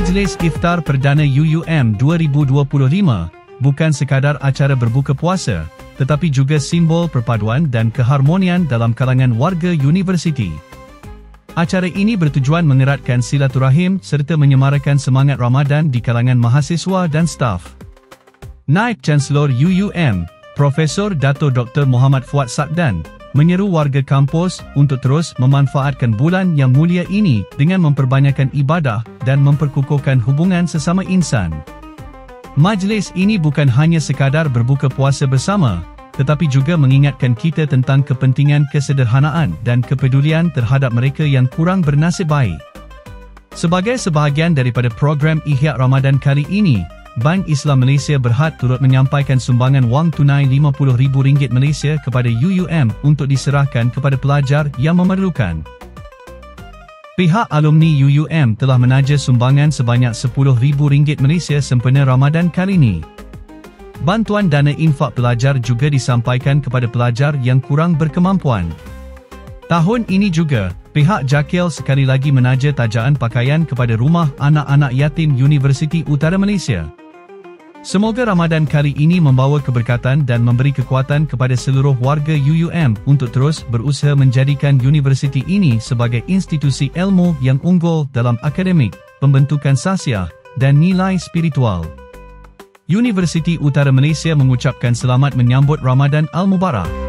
Majlis Iftar Perdana UUM 2025 bukan sekadar acara berbuka puasa, tetapi juga simbol perpaduan dan keharmonian dalam kalangan warga universiti. Acara ini bertujuan mengeratkan silaturahim serta menyemarakan semangat Ramadan di kalangan mahasiswa dan staf. Naib Chancellor UUM, Profesor Dato Dr. Muhammad Fuad Sakdan, menyeru warga kampus untuk terus memanfaatkan bulan yang mulia ini dengan memperbanyakkan ibadah dan memperkukuhkan hubungan sesama insan. Majlis ini bukan hanya sekadar berbuka puasa bersama, tetapi juga mengingatkan kita tentang kepentingan kesederhanaan dan kepedulian terhadap mereka yang kurang bernasib baik. Sebagai sebahagian daripada program Ihya Ramadan kali ini, Bank Islam Malaysia Berhad turut menyampaikan sumbangan wang tunai RM50,000 Malaysia kepada UUM untuk diserahkan kepada pelajar yang memerlukan. Pihak alumni UUM telah menaja sumbangan sebanyak RM10,000 Malaysia sempena Ramadan kali ini. Bantuan dana infak pelajar juga disampaikan kepada pelajar yang kurang berkemampuan. Tahun ini juga, pihak JAKIL sekali lagi menaja tajaan pakaian kepada Rumah Anak-anak Yatim Universiti Utara Malaysia. Semoga Ramadan kali ini membawa keberkatan dan memberi kekuatan kepada seluruh warga UUM untuk terus berusaha menjadikan universiti ini sebagai institusi ilmu yang unggul dalam akademik, pembentukan sasiah, dan nilai spiritual. Universiti Utara Malaysia mengucapkan selamat menyambut Ramadan Al-Mubarak.